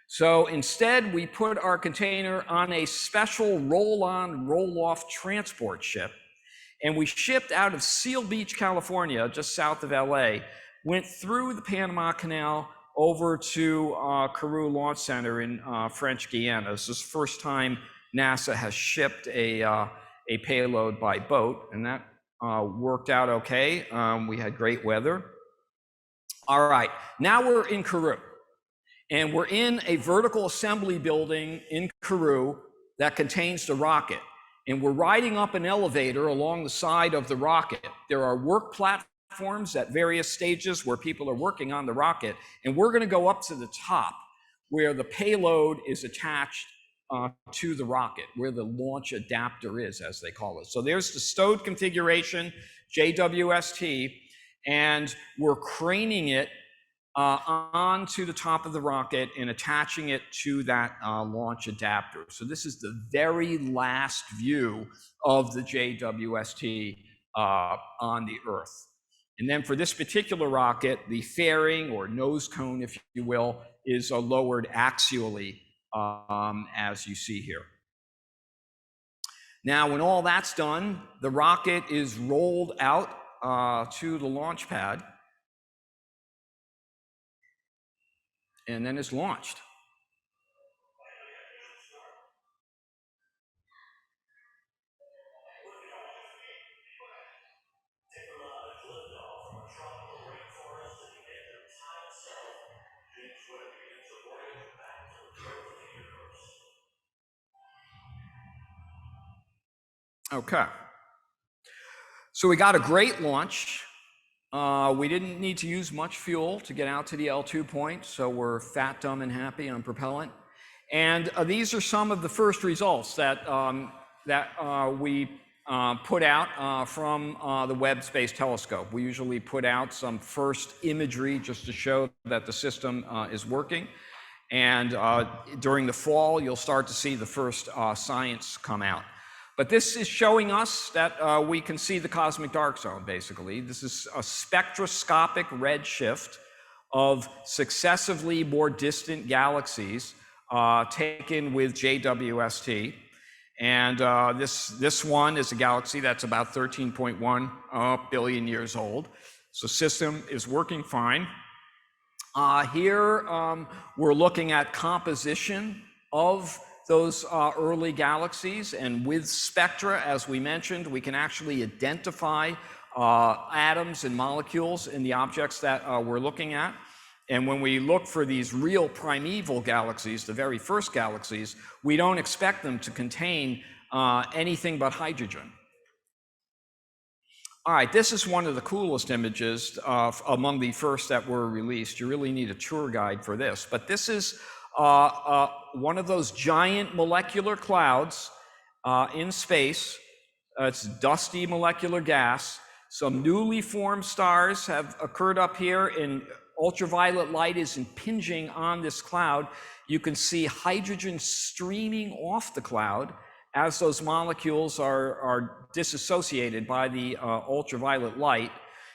So instead, we put our container on a special roll-on, roll-off transport ship, and we shipped out of Seal Beach, California, just south of LA, went through the Panama Canal over to Kourou Launch Center in French Guiana. This is the first time NASA has shipped a payload by boat, and that worked out okay. We had great weather. All right, now we're in Kourou, and we're in a vertical assembly building in Kourou that contains the rocket. And we're riding up an elevator along the side of the rocket. There are work platforms at various stages where people are working on the rocket, and we're gonna go up to the top where the payload is attached to the rocket, where the launch adapter is, as they call it. So there's the stowed configuration, JWST, and we're craning it onto the top of the rocket and attaching it to that launch adapter. So this is the very last view of the JWST on the Earth. And then for this particular rocket, the fairing or nose cone, if you will, is lowered axially, as you see here. Now, when all that's done, the rocket is rolled out to the launch pad, and then it's launched. Okay. So we got a great launch. We didn't need to use much fuel to get out to the L2 point, so we're fat, dumb, and happy on propellant. And these are some of the first results that we put out from the Webb Space Telescope. We usually put out some first imagery just to show that the system is working. And during the fall, you'll start to see the first science come out. But this is showing us that we can see the cosmic dark zone, basically. This is a spectroscopic redshift of successively more distant galaxies taken with JWST. And this one is a galaxy that's about 13.1 billion years old. So system is working fine. Here we're looking at composition of those early galaxies, and with spectra, as we mentioned, we can actually identify atoms and molecules in the objects that we're looking at. And when we look for these real primeval galaxies, the very first galaxies, we don't expect them to contain anything but hydrogen. All right, this is one of the coolest images among the first that were released. You really need a tour guide for this, but this is one of those giant molecular clouds in space. It's dusty molecular gas. Some newly formed stars have occurred up here, and ultraviolet light is impinging on this cloud. You can see hydrogen streaming off the cloud as those molecules are disassociated by the ultraviolet light.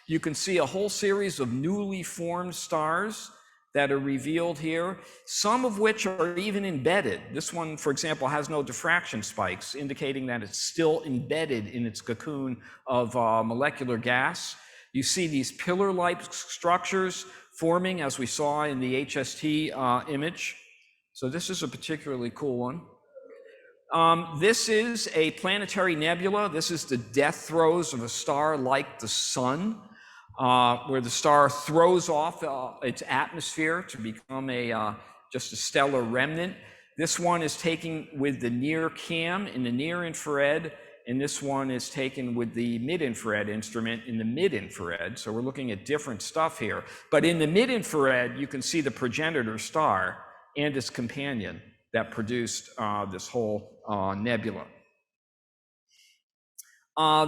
You can see a whole series of newly formed stars that are revealed here, some of which are even embedded. This one, for example, has no diffraction spikes, indicating that it's still embedded in its cocoon of molecular gas. You see these pillar-like structures forming, as we saw in the HST image. So this is a particularly cool one. This is a planetary nebula. This is the death throes of a star like the sun, where the star throws off its atmosphere to become just a stellar remnant. This one is taken with the near cam in the near infrared, and this one is taken with the mid-infrared instrument in the mid-infrared. So we're looking at different stuff here. But in the mid-infrared, you can see the progenitor star and its companion that produced this whole nebula.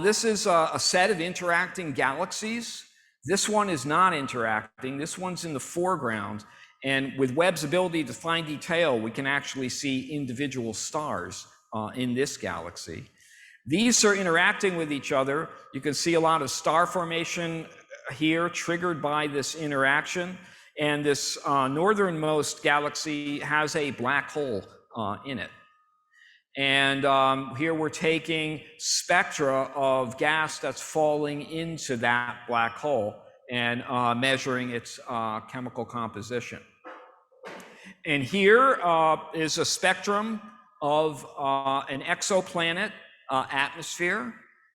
This is a set of interacting galaxies. This one is not interacting. This one's in the foreground. And with Webb's ability to find detail, we can actually see individual stars in this galaxy. These are interacting with each other. You can see a lot of star formation here triggered by this interaction. And this northernmost galaxy has a black hole in it. And here we're taking spectra of gas that's falling into that black hole and measuring its chemical composition. And here is a spectrum of an exoplanet atmosphere,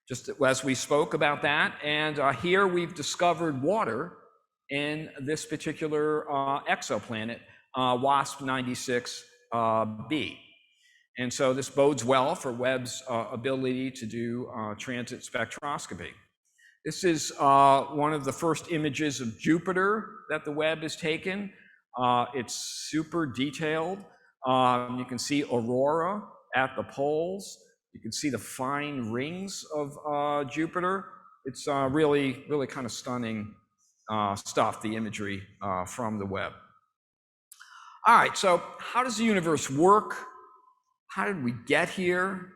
just as we spoke about that. And here we've discovered water in this particular exoplanet, WASP 96b. And so this bodes well for Webb's ability to do transit spectroscopy. This is one of the first images of Jupiter that the Webb has taken. It's super detailed. You can see aurora at the poles. You can see the fine rings of Jupiter. It's really kind of stunning stuff, the imagery from the Webb. All right, so how does the universe work? How did we get here?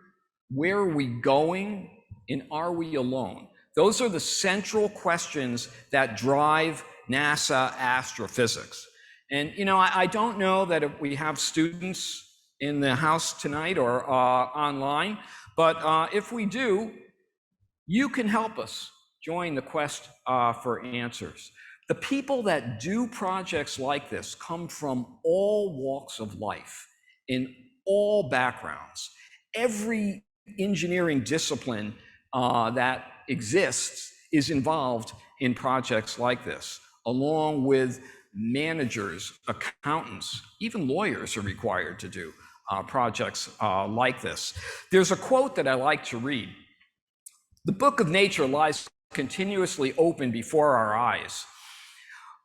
Where are we going? And are we alone? Those are the central questions that drive NASA astrophysics. And I don't know that if we have students in the house tonight or online, but if we do, you can help us join the quest for answers. The people that do projects like this come from all walks of life, in all backgrounds. Every engineering discipline that exists is involved in projects like this, along with managers, accountants, even lawyers are required to do projects like this. There's a quote that I like to read. The book of nature lies continuously open before our eyes,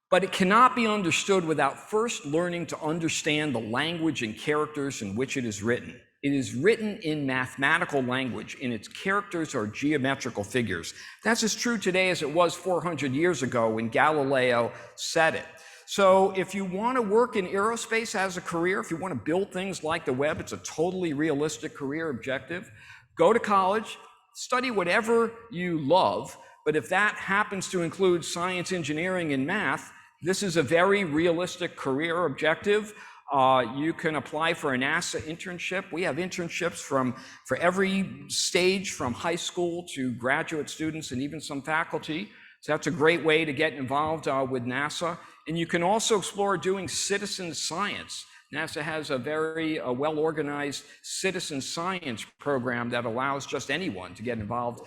but it cannot be understood without first learning to understand the language and characters in which it is written. It is written in mathematical language, and its characters are geometrical figures. That's as true today as it was 400 years ago when Galileo said it. So if you want to work in aerospace as a career, if you want to build things like the Webb, it's a totally realistic career objective. Go to college, study whatever you love, but if that happens to include science, engineering, and math, this is a very realistic career objective. You can apply for a NASA internship. We have internships for every stage, from high school to graduate students and even some faculty. So that's a great way to get involved with NASA. And you can also explore doing citizen science. NASA has a very well-organized citizen science program that allows just anyone to get involved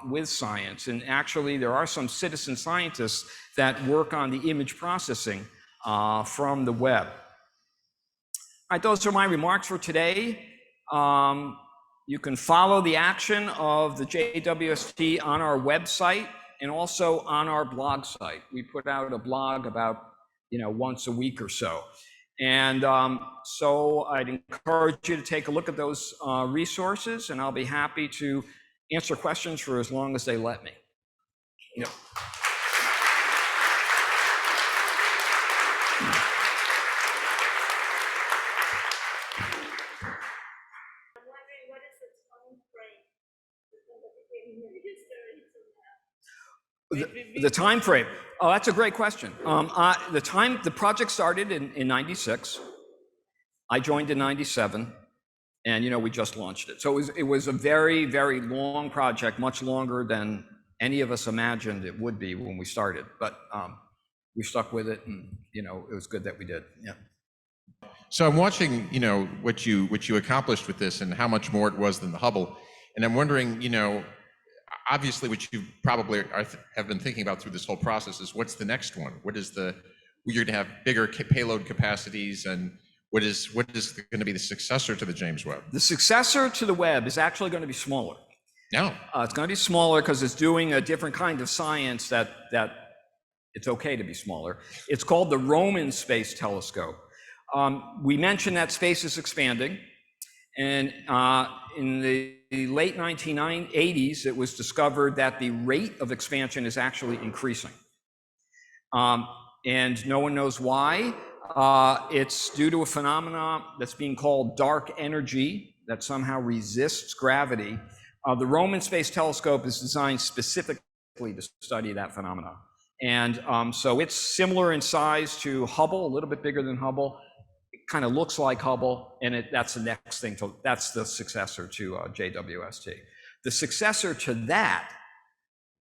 with science. And actually, there are some citizen scientists that work on the image processing from the Webb. All right, those are my remarks for today. You can follow the action of the JWST on our website and also on our blog site. We put out a blog about once a week or so. And so I'd encourage you to take a look at those resources, and I'll be happy to answer questions for as long as they let me. The time frame. Oh, that's a great question. The project started in '96. I joined in '97, and we just launched it. So it was a very, very long project, much longer than any of us imagined it would be when we started. But we stuck with it, and it was good that we did. Yeah. So I'm watching, what you accomplished with this, and how much more it was than the Hubble, and I'm wondering, obviously, what you probably have been thinking about through this whole process is, what's the next one? You're going to have bigger payload capacities, and what is going to be the successor to the James Webb? The successor to the Webb is actually going to be smaller. No. It's going to be smaller because it's doing a different kind of science that it's okay to be smaller. It's called the Roman Space Telescope. We mentioned that space is expanding, and in the late 1980s, it was discovered that the rate of expansion is actually increasing. And no one knows why. It's due to a phenomenon that's being called dark energy that somehow resists gravity. The Roman Space Telescope is designed specifically to study that phenomenon. And so it's similar in size to Hubble, a little bit bigger than Hubble. It kind of looks like Hubble, and that's the next thing that's the successor to JWST. The successor to that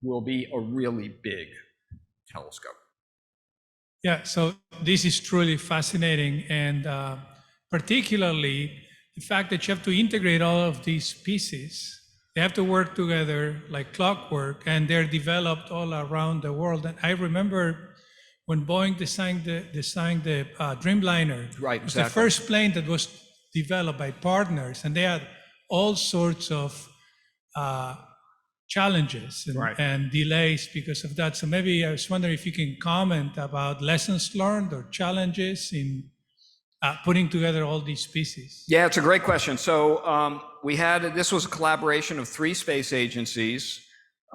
will be a really big telescope. Yeah, so this is truly fascinating, and particularly the fact that you have to integrate all of these pieces. They have to work together like clockwork, and they're developed all around the world. And I remember when Boeing designed the Dreamliner. Right, exactly. It was the first plane that was developed by partners, and they had all sorts of challenges and delays because of that. So maybe I was wondering if you can comment about lessons learned or challenges in putting together all these pieces. Yeah, it's a great question. So this was a collaboration of 3 space agencies,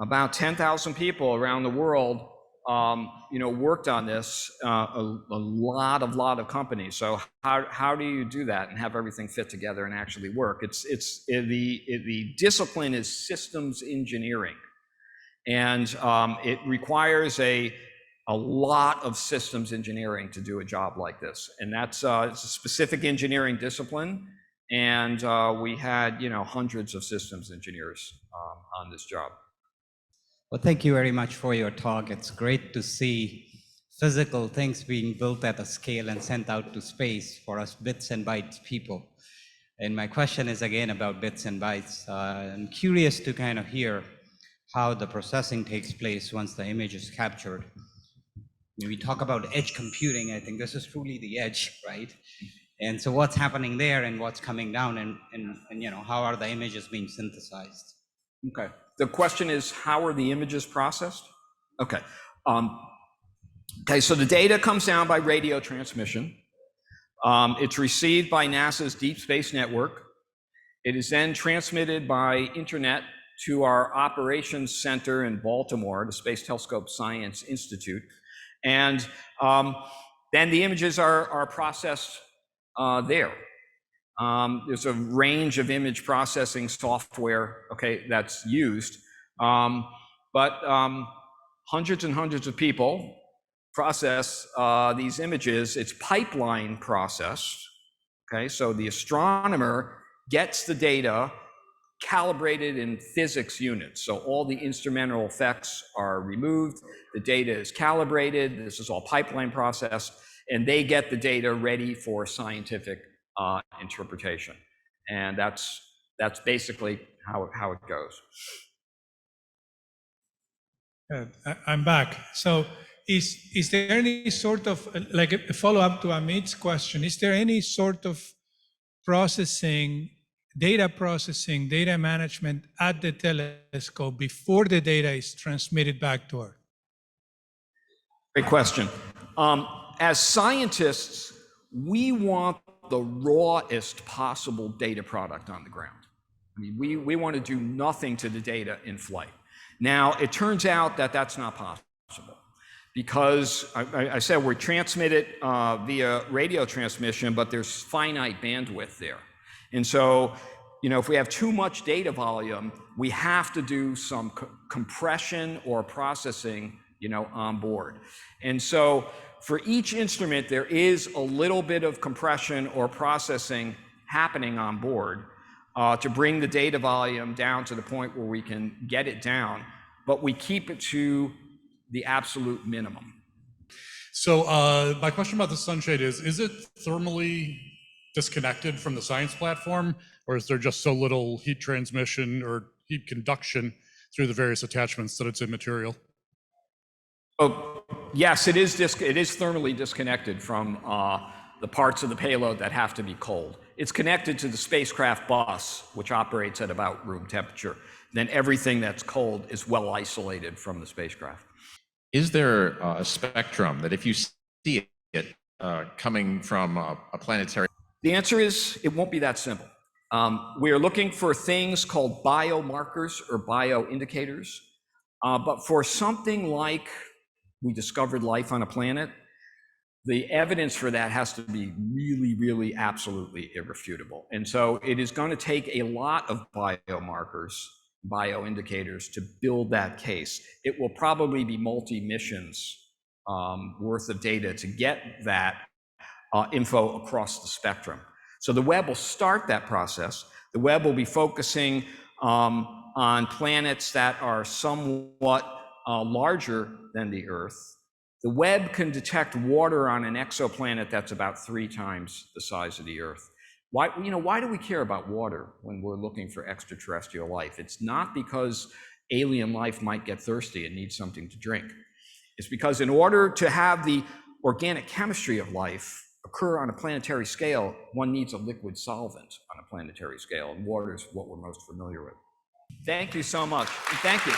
about 10,000 people around the world, worked on this, a lot of companies. So how do you do that and have everything fit together and actually work? The discipline is systems engineering, and it requires a lot of systems engineering to do a job like this, and that's it's a specific engineering discipline. And we had hundreds of systems engineers on this job. Well, thank you very much for your talk. It's great to see physical things being built at a scale and sent out to space for us bits and bytes people. And my question is again about bits and bytes. I'm curious to kind of hear how the processing takes place once the image is captured. We talk about edge computing. I think this is truly the edge, right? And so what's happening there and what's coming down, and how are the images being synthesized? Okay. The question is, how are the images processed? Okay. So the data comes down by radio transmission. It's received by NASA's Deep Space Network. It is then transmitted by internet to our operations center in Baltimore, the Space Telescope Science Institute. And then the images are processed there. There's a range of image processing software, that's used, but hundreds and hundreds of people process these images. It's pipeline processed. So the astronomer gets the data calibrated in physics units. So all the instrumental effects are removed. The data is calibrated. This is all pipeline processed, and they get the data ready for scientific interpretation. And that's basically how it goes. I'm back. So is there any sort of, like a follow-up to Amit's question, is there any sort of data management at the telescope before the data is transmitted back to Earth? Great question. As scientists, we want the rawest possible data product on the ground. I mean, we want to do nothing to the data in flight. Now, it turns out that that's not possible because I said we're transmitted via radio transmission, but there's finite bandwidth there. And so, if we have too much data volume, we have to do some compression or processing, on board. And so for each instrument, there is a little bit of compression or processing happening on board to bring the data volume down to the point where we can get it down, but we keep it to the absolute minimum. So my question about the sunshade is it thermally disconnected from the science platform, or is there just so little heat transmission or heat conduction through the various attachments that it's immaterial? Oh, yes, it is thermally disconnected from the parts of the payload that have to be cold. It's connected to the spacecraft bus, which operates at about room temperature. Then everything that's cold is well isolated from the spacecraft. Is there a spectrum that if you see it coming from a planetary? The answer is it won't be that simple. We are looking for things called biomarkers or bioindicators. But for something like we discovered life on a planet, the evidence for that has to be really, really absolutely irrefutable. And so it is going to take a lot of biomarkers, bioindicators to build that case. It will probably be multi-missions worth of data to get that info across the spectrum. So the Webb will start that process. The Webb will be focusing on planets that are somewhat larger than the Earth. The Webb can detect water on an exoplanet that's about 3 times the size of the Earth. Why do we care about water when we're looking for extraterrestrial life? It's not because alien life might get thirsty and need something to drink. It's because in order to have the organic chemistry of life occur on a planetary scale, one needs a liquid solvent on a planetary scale, and water is what we're most familiar with. Thank you so much. Thank you.